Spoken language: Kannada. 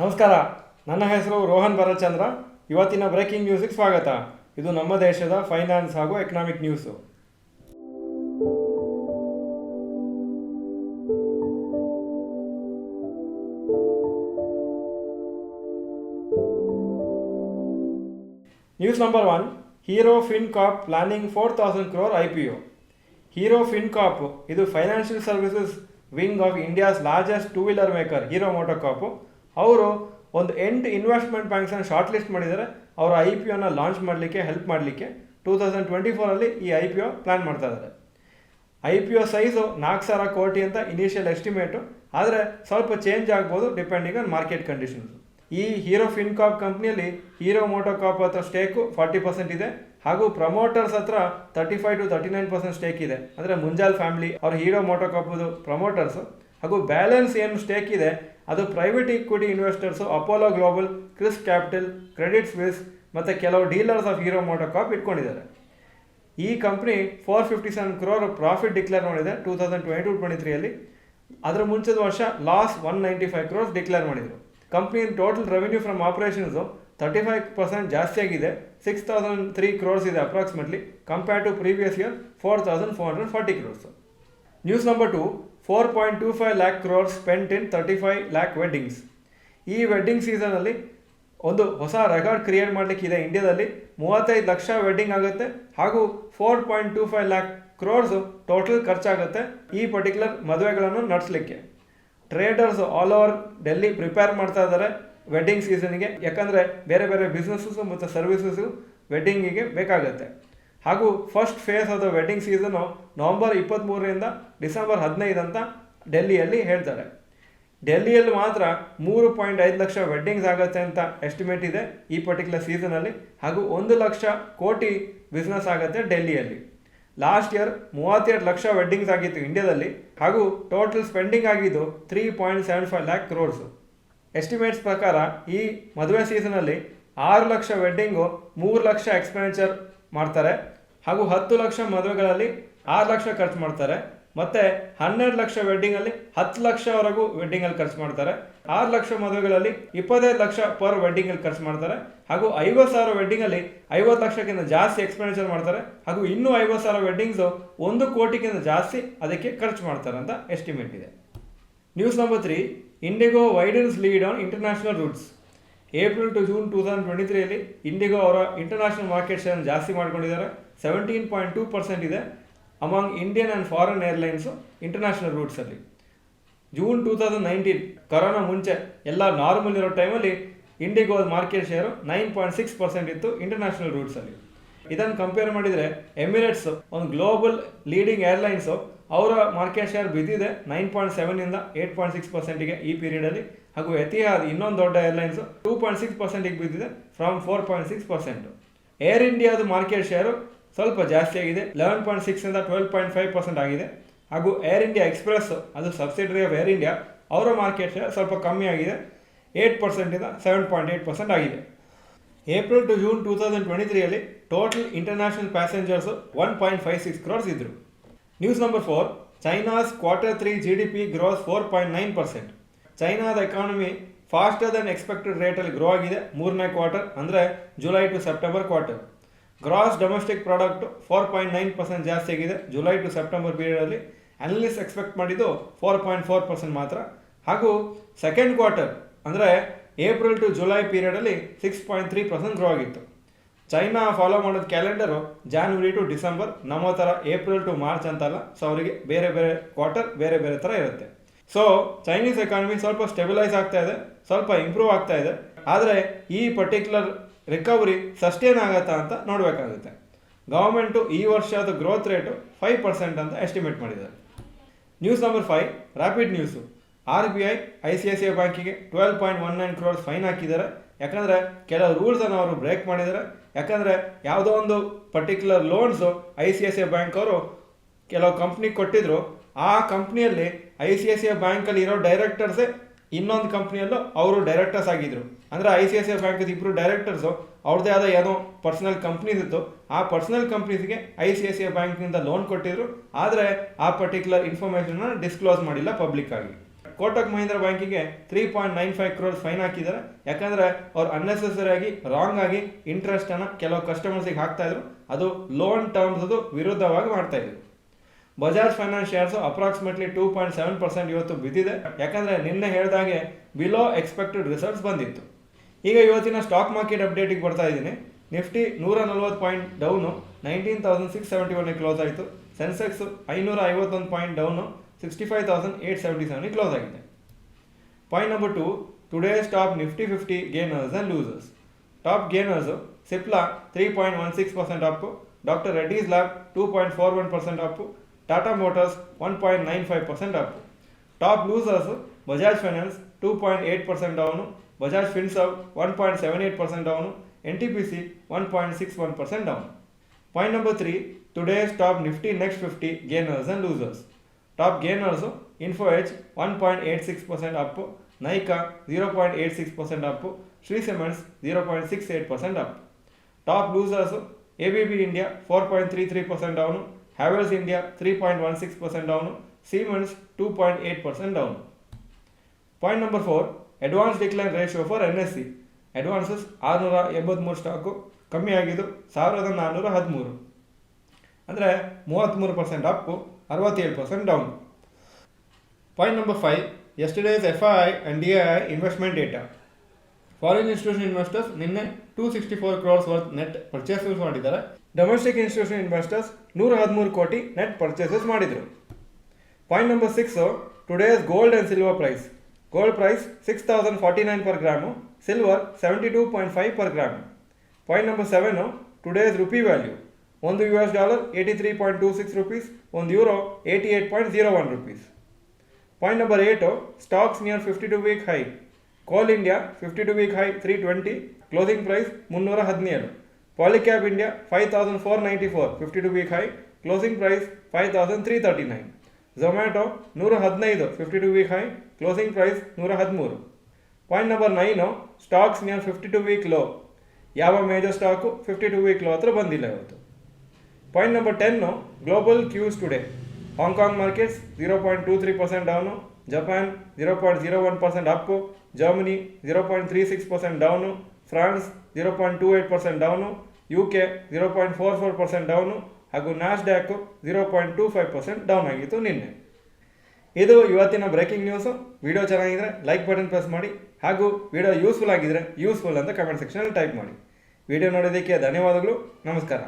ನಮಸ್ಕಾರ, ನನ್ನ ಹೆಸರು ರೋಹನ್ ಭರತ್ಚಂದ್ರ. ಇವತ್ತಿನ ಬ್ರೇಕಿಂಗ್ ನ್ಯೂಸ್ಗೆ ಸ್ವಾಗತ. ಇದು ನಮ್ಮ ದೇಶದ ಫೈನಾನ್ಸ್ ಹಾಗೂ economic news. News number 1, Hero FinCorp planning 4,000 crore IPO. Hero FinCorp ಇದು financial services wing of India's largest two wheeler maker Hero MotoCorp. ಅವರು ಒಂದು 8 ಇನ್ವೆಸ್ಟ್ಮೆಂಟ್ ಬ್ಯಾಂಕ್ಸನ್ನು ಶಾರ್ಟ್ ಲಿಸ್ಟ್ ಮಾಡಿದ್ದಾರೆ. ಅವರ IPOನ ಲಾಂಚ್ ಮಾಡಲಿಕ್ಕೆ ಹೆಲ್ಪ್ ಮಾಡಲಿಕ್ಕೆ 2024 ಈ IPO ಪ್ಲ್ಯಾನ್ ಮಾಡ್ತಾ ಇದ್ದಾರೆ. IPO ಸೈಜು 4,000 ಕೋಟಿ ಅಂತ ಇನಿಷಿಯಲ್ ಎಸ್ಟಿಮೇಟು, ಆದರೆ ಸ್ವಲ್ಪ ಚೇಂಜ್ ಆಗ್ಬೋದು ಡಿಪೆಂಡಿಂಗ್ ಆನ್ ಮಾರ್ಕೆಟ್ ಕಂಡೀಷನ್ಸ್. ಈ ಹೀರೋ ಫಿನ್ಕಾರ್ಪ್ ಕಂಪ್ನಿಯಲ್ಲಿ ಹೀರೋ ಮೋಟೋಕಾರ್ಪ್ ಹತ್ರ ಸ್ಟೇಕು 40% ಇದೆ, ಹಾಗೂ ಪ್ರಮೋಟರ್ಸ್ ಹತ್ರ 35 to 39% ಸ್ಟೇಕ್ ಇದೆ. ಅಂದರೆ ಮುಂಜಾಲ್ ಫ್ಯಾಮಿಲಿ ಅವ್ರ ಹೀರೋ ಮೋಟೋಕಾರ್ಪ್ದು ಪ್ರಮೋಟರ್ಸು. ಹಾಗೂ ಬ್ಯಾಲೆನ್ಸ್ ಏನು ಸ್ಟೇಕ್ ಇದೆ ಅದು private equity investors Apollo Global, ChrysCapital, Credit Suisse ಮತ್ತು ಕೆಲವು ಡೀಲರ್ಸ್ ಆಫ್ ಹೀರೋ ಮೋಟೋಕಾರ್ಪ್ ಇಟ್ಕೊಂಡಿದ್ದಾರೆ. ಈ ಕಂಪ್ನಿ 457 crore ಪ್ರಾಫಿಟ್ ಡಿಕ್ಲೇರ್ ಮಾಡಿದೆ 2022-23. ಅದರ ಮುಂಚೆದ ವರ್ಷ ಲಾಸ್ 195 crores ಡಿಕ್ಲೇರ್ ಮಾಡಿದರು. Company total revenue from operations 35% ಜಾಸ್ತಿ ಆಗಿದೆ, 6,003 crores ಇದೆ approximately, compared to previous year 4,440 crores. News number 2, 4.25 lakh crores spent in 35 lakh weddings. ಈ ವೆಡ್ಡಿಂಗ್ ಸೀಸನಲ್ಲಿ ಒಂದು ಹೊಸ ರೆಕಾರ್ಡ್ ಕ್ರಿಯೇಟ್ ಮಾಡಲಿಕ್ಕಿದೆ. ಇಂಡಿಯಾದಲ್ಲಿ 35 ಲಕ್ಷ ವೆಡ್ಡಿಂಗ್ ಆಗುತ್ತೆ, ಹಾಗೂ 4.25 lakh crores ಟೋಟಲ್ ಖರ್ಚಾಗುತ್ತೆ ಈ ಪರ್ಟಿಕ್ಯುಲರ್ ಮದುವೆಗಳನ್ನು ನಡೆಸಲಿಕ್ಕೆ. Traders all over Delhi prepare ಮಾಡ್ತಾ ಇದ್ದಾರೆ ವೆಡ್ಡಿಂಗ್ ಸೀಸನ್ಗೆ, ಯಾಕಂದರೆ ಬೇರೆ ಬೇರೆ ಬಿಸ್ನೆಸ್ಸು ಮತ್ತು ಸರ್ವಿಸಸ್ಸು ವೆಡ್ಡಿಂಗಿಗೆ ಬೇಕಾಗುತ್ತೆ. ಹಾಗೂ first phase of the wedding season November 23ರಿಂದ ಡಿಸೆಂಬರ್ 15 ಅಂತ ಡೆಲ್ಲಿಯಲ್ಲಿ ಹೇಳ್ತಾರೆ. ಡೆಲ್ಲಿಯಲ್ಲಿ ಮಾತ್ರ 3.5 ಲಕ್ಷ ವೆಡ್ಡಿಂಗ್ಸ್ ಆಗುತ್ತೆ ಅಂತ ಎಸ್ಟಿಮೇಟ್ ಇದೆ ಈ ಪರ್ಟಿಕ್ಯುಲರ್ ಸೀಸನಲ್ಲಿ, ಹಾಗೂ 1 ಲಕ್ಷ ಕೋಟಿ ಬಿಸ್ನೆಸ್ ಆಗುತ್ತೆ ಡೆಲ್ಲಿಯಲ್ಲಿ. ಲಾಸ್ಟ್ ಇಯರ್ 32 ಲಕ್ಷ ವೆಡ್ಡಿಂಗ್ಸ್ ಆಗಿತ್ತು ಇಂಡಿಯಾದಲ್ಲಿ, ಹಾಗೂ ಟೋಟಲ್ ಸ್ಪೆಂಡಿಂಗ್ ಆಗಿದ್ದು 3.75 lakh crores. ಎಸ್ಟಿಮೇಟ್ಸ್ ಪ್ರಕಾರ ಈ ಮದುವೆ ಸೀಸನಲ್ಲಿ 6 ಲಕ್ಷ ವೆಡ್ಡಿಂಗು 3 ಲಕ್ಷ ಎಕ್ಸ್ಪೆಂಡಿಚರ್ ಮಾಡ್ತಾರೆ, ಹಾಗೂ 10 ಲಕ್ಷ ಮದುವೆಗಳಲ್ಲಿ 6 ಲಕ್ಷ ಖರ್ಚು ಮಾಡ್ತಾರೆ, ಮತ್ತು 12 ಲಕ್ಷ ವೆಡ್ಡಿಂಗಲ್ಲಿ 10 ಲಕ್ಷವರೆಗೂ ವೆಡ್ಡಿಂಗಲ್ಲಿ ಖರ್ಚು ಮಾಡ್ತಾರೆ, 6 ಲಕ್ಷ ಮದುವೆಗಳಲ್ಲಿ 25 ಲಕ್ಷ ಪರ್ ವೆಡ್ಡಿಂಗಲ್ಲಿ ಖರ್ಚು ಮಾಡ್ತಾರೆ, ಹಾಗೂ 50,000 ವೆಡ್ಡಿಂಗಲ್ಲಿ 50 ಲಕ್ಷಕ್ಕಿಂತ ಜಾಸ್ತಿ ಎಕ್ಸ್ಪೆಂಡಿಚರ್ ಮಾಡ್ತಾರೆ, ಹಾಗೂ ಇನ್ನೂ 50,000 ವೆಡ್ಡಿಂಗ್ಸು 1 ಕೋಟಿಗಿಂತ ಜಾಸ್ತಿ ಅದಕ್ಕೆ ಖರ್ಚು ಮಾಡ್ತಾರೆ ಅಂತ ಎಸ್ಟಿಮೇಟ್ ಇದೆ. News number 3, IndiGo widens lead on international routes. April to June 2023 IndiGo ಅವರ ಇಂಟರ್ನ್ಯಾಷನಲ್ ಮಾರ್ಕೆಟ್ ಶೇರ್ ಜಾಸ್ತಿ ಮಾಡ್ಕೊಂಡಿದ್ದಾರೆ. 17.2% ಇದೆ among Indian and foreign airlines international ರೂಟ್ಸಲ್ಲಿ. ಜೂನ್ 2019 ಕೊರೋನಾ ಮುಂಚೆ ಎಲ್ಲ ನಾರ್ಮಲ್ ಇರೋ ಟೈಮಲ್ಲಿ ಇಂಡಿಗೋದ ಮಾರ್ಕೆಟ್ ಶೇರು 9.6% ಇತ್ತು ಇಂಟರ್ನ್ಯಾಷನಲ್ ರೂಟ್ಸಲ್ಲಿ. ಇದನ್ನು ಕಂಪೇರ್ ಮಾಡಿದರೆ ಎಮಿರೇಟ್ಸು, ಒಂದು ಗ್ಲೋಬಲ್ ಲೀಡಿಂಗ್ ಏರ್ಲೈನ್ಸು, ಅವರ ಮಾರ್ಕೆಟ್ ಶೇರ್ ಬಿದ್ದಿದೆ 9.7ಇಂದ 8.6%ಗೆ ಈ ಪೀರಿಯಡಲ್ಲಿ, ಹಾಗೂ ಎತಿಹಾದ್ ಇನ್ನೊಂದು ದೊಡ್ಡ ಏರ್ಲೈನ್ಸು 2.6%ಗೆ ಬಿದ್ದಿದೆ ಫ್ರಮ್ 4.6%. ಏರ್ ಇಂಡಿಯಾದ ಮಾರ್ಕೆಟ್ ಶೇರು ಸ್ವಲ್ಪ ಜಾಸ್ತಿ ಆಗಿದೆ, 11.6ಇಂದ 12.5% ಆಗಿದೆ, ಹಾಗೂ ಏರ್ ಇಂಡಿಯಾ ಎಕ್ಸ್ಪ್ರೆಸ್, ಅದು ಸಬ್ಸಿಡರಿ ಆಫ್ ಏರ್ ಇಂಡಿಯಾ, ಅವರ ಮಾರ್ಕೆಟ್ ಶೇರ್ ಸ್ವಲ್ಪ ಕಮ್ಮಿ ಆಗಿದೆ, 8%ಇಂದ 7.8% ಆಗಿದೆ. April to June 2023 total international passengers 1.56 crores ಇದ್ದರು. News number 4, China's Q3 GDP grows 4.9%. ಚೈನಾದ ಎಕಾನಮಿ ಫಾಸ್ಟರ್ ದೆನ್ ಎಕ್ಸ್ಪೆಕ್ಟೆಡ್ ರೇಟಲ್ಲಿ ಗ್ರೋ ಆಗಿದೆ 3ನೇ ಕ್ವಾರ್ಟರ್, ಅಂದರೆ July to September quarter. Gross domestic product 4.9% ಜಾಸ್ತಿ ಆಗಿದೆ ಜುಲೈ ಟು ಸೆಪ್ಟೆಂಬರ್ ಪೀರಿಯಡಲ್ಲಿ. ಅನಲಿಸ್ಟ್ ಎಕ್ಸ್ಪೆಕ್ಟ್ ಮಾಡಿದ್ದು 4.4% ಮಾತ್ರ, ಹಾಗೂ ಸೆಕೆಂಡ್ ಕ್ವಾರ್ಟರ್ ಅಂದರೆ ಏಪ್ರಿಲ್ ಟು ಜುಲೈ ಪೀರಿಯಡಲ್ಲಿ 6.3% ಗ್ರೋ ಆಗಿತ್ತು. ಚೈನಾ ಫಾಲೋ ಮಾಡೋದು ಕ್ಯಾಲೆಂಡರು ಜಾನ್ವರಿ ಟು ಡಿಸೆಂಬರ್, ನಮ್ಮ ಥರ ಏಪ್ರಿಲ್ ಟು ಮಾರ್ಚ್ ಅಂತಲ್ಲ. ಸೊ ಅವರಿಗೆ ಬೇರೆ ಬೇರೆ ಕ್ವಾರ್ಟರ್ ಬೇರೆ ಬೇರೆ ಥರ ಇರುತ್ತೆ. ಸೊ ಚೈನೀಸ್ ಎಕಾನಮಿ ಸ್ವಲ್ಪ ಸ್ಟೆಬಿಲೈಸ್ ಆಗ್ತಾ ಇದೆ, ಸ್ವಲ್ಪ ಇಂಪ್ರೂವ್ ಆಗ್ತಾ ಇದೆ, ಆದರೆ ಈ ಪರ್ಟಿಕ್ಯುಲರ್ ರಿಕವರಿ ಸಸ್ಟೇನ್ ಆಗತ್ತಾ ಅಂತ ನೋಡಬೇಕಾಗುತ್ತೆ. ಗವರ್ಮೆಂಟು ಈ ವರ್ಷದ ಗ್ರೋತ್ ರೇಟು 5% ಅಂತ ಎಸ್ಟಿಮೇಟ್ ಮಾಡಿದ್ದಾರೆ. News number 5, rapid news. RBI ICICI ಬ್ಯಾಂಕಿಗೆ 12.19 crores ಫೈನ್ ಹಾಕಿದ್ದಾರೆ, ಯಾಕಂದರೆ ಕೆಲವು ರೂಲ್ಸನ್ನು ಅವರು ಬ್ರೇಕ್ ಮಾಡಿದ್ದಾರೆ. ಯಾಕಂದರೆ ಯಾವುದೋ ಒಂದು ಪರ್ಟಿಕ್ಯುಲರ್ ಲೋನ್ಸು ICICI ಬ್ಯಾಂಕ್ ಅವರು ಕೆಲವು ಕಂಪ್ನಿಗೆ ಕೊಟ್ಟಿದ್ರು, ಆ ಕಂಪ್ನಿಯಲ್ಲಿ ICICI ಬ್ಯಾಂಕಲ್ಲಿ ಇರೋ ಡೈರೆಕ್ಟರ್ಸೇ ಇನ್ನೊಂದು ಕಂಪ್ನಿಯಲ್ಲೂ ಅವರು ಡೈರೆಕ್ಟರ್ಸ್ ಆಗಿದ್ದರು. ಅಂದರೆ ICICI ಬ್ಯಾಂಕದ ಇಬ್ಬರು ಡೈರೆಕ್ಟರ್ಸು ಅವ್ರದ್ದೇ ಆದ ಏನೋ ಪರ್ಸನಲ್ ಕಂಪ್ನೀಸ್ ಇತ್ತು, ಆ ಪರ್ಸನಲ್ ಕಂಪ್ನೀಸ್ಗೆ ICICI ಬ್ಯಾಂಕ್ನಿಂದ ಲೋನ್ ಕೊಟ್ಟಿದ್ರು, ಆದರೆ ಆ ಪರ್ಟಿಕ್ಯುಲರ್ ಇನ್ಫಾರ್ಮೇಷನ್ನ ಡಿಸ್ಕ್ಲೋಸ್ ಮಾಡಿಲ್ಲ ಪಬ್ಲಿಕ್ ಆಗಿ. ಕೋಟಕ್ ಮಹೀಂದ್ರ ಬ್ಯಾಂಕಿಗೆ 3.95 crores ಫೈನ್ ಹಾಕಿದ್ದಾರೆ. ಯಾಕಂದರೆ ಅವ್ರು ಅನ್ನೆಸೆಸರಿ ಆಗಿ ರಾಂಗ್ ಆಗಿ ಇಂಟ್ರೆಸ್ಟನ್ನು ಕೆಲವು ಕಸ್ಟಮರ್ಸಿಗೆ ಹಾಕ್ತಾ ಇದ್ರು. ಅದು ಲೋನ್ ಟರ್ಮ್ಸ್ ವಿರುದ್ಧವಾಗಿ ಮಾಡ್ತಾ ಇದ್ರು. ಬಜಾಜ್ ಫೈನಾನ್ಸ್ ಶೇರ್ಸು ಅಪ್ರಾಕ್ಸಿಮೇಟ್ಲಿ 2.7% ಇವತ್ತು ಬಿದ್ದಿದೆ. ಯಾಕಂದರೆ ನಿನ್ನೆ ಹೇಳಿದಾಗೆ ಬಿಲೋ ಎಕ್ಸ್ಪೆಕ್ಟೆಡ್ ರಿಸಲ್ಟ್ಸ್ ಬಂದಿತ್ತು. ಈಗ ಇವತ್ತಿನ ಸ್ಟಾಕ್ ಮಾರ್ಕೆಟ್ ಅಪ್ಡೇಟಿಗೆ ಬರ್ತಾ ಇದ್ದೀನಿ. ನಿಫ್ಟಿ 140 ಪಾಯಿಂಟ್ ಡೌನು 19,671 ಕ್ಲೋಸ್ ಆಯಿತು. ಸೆನ್ಸೆಕ್ಸ್ 551 ಪಾಯಿಂಟ್ ಡೌನು 65,877 ಕ್ಲೋಸ್ ಆಗಿದೆ. Point number 2, today's top Nifty 50 gainers and losers. Top gainers Cipla 3.16% up, doctor Reddy's lab 2.41% up, Tata motors 1.95% up. Top losers Bajaj finance 2.8% down, Bajaj Finserv 1.78% down, NTPC 1.61% down. Point number 3, today's top Nifty next 50 gainers and losers. Top gainers info H 1.86% up, Nykaa 0.86% up, Shri cements 0.68% up. Top losers ABB India 4.33% down, Havells India 3.16% down, cements 2.8% down. Point number 4, advance decline ratio for NSE. Advances 683 stock, ಕಮ್ಮಿ ಆಗಿದ್ದು 1413, ಅಂದರೆ 33% up, 67% down. Point number 5, yesterday's FII and DII investment data. Foreign institution investors ನಿನ್ನೆ 264 crores ವರ್ತ್ ನೆಟ್ ಪರ್ಚೇಸಸ್ ಮಾಡಿದ್ದಾರೆ. ಡೊಮೆಸ್ಟಿಕ್ ಇನ್ಸ್ಟಿಟ್ಯೂಷನ್ ಇನ್ವೆಸ್ಟರ್ಸ್ 113 ಕೋಟಿ ನೆಟ್ ಪರ್ಚೇಸಸ್ ಮಾಡಿದರು. Point number 6, today's gold and silver price. Gold price 6,049 per gram, silver 72.5 per gram. Point number 7, today's rupee value. $1 83.26 rupees, €1 88.01 rupees. Point number 8, stocks near 52-week high. Coal India 52-week high 320, closing price 317. Polycab India 5,494, 52-week high, closing price 5,339. Zomato 115, 52-week high, closing price 113. Point number 9, stocks near 52-week low. ಯಾವ ಮೇಜರ್ ಸ್ಟಾಕು 52-week ಲೋ ಹತ್ರ ಬಂದಿಲ್ಲ ಇವತ್ತು. Point number 10, global Qs today. Hong Kong markets 0.23% down, Japan 0.01% Appu, Germany 0.36% down, France 0.28% down, UK 0.44% down, ಹಾಗೂ ನ್ಯಾಸ್ಡ್ಯಾಕ್ 0.25% ಡೌನ್ ಆಗಿತ್ತು ನಿನ್ನೆ. ಇದು ಇವತ್ತಿನ ಬ್ರೇಕಿಂಗ್ ನ್ಯೂಸು. ವಿಡಿಯೋ ಚೆನ್ನಾಗಿದ್ರೆ ಲೈಕ್ ಬಟನ್ ಪ್ರೆಸ್ ಮಾಡಿ, ಹಾಗೂ ವಿಡಿಯೋ ಯೂಸ್ಫುಲ್ ಆಗಿದ್ರೆ ಯೂಸ್ಫುಲ್ ಅಂತ ಕಮೆಂಟ್ ಸೆಕ್ಷನಲ್ಲಿ ಟೈಪ್ ಮಾಡಿ. ವಿಡಿಯೋ ನೋಡೋದಕ್ಕೆ ಧನ್ಯವಾದಗಳು. ನಮಸ್ಕಾರ.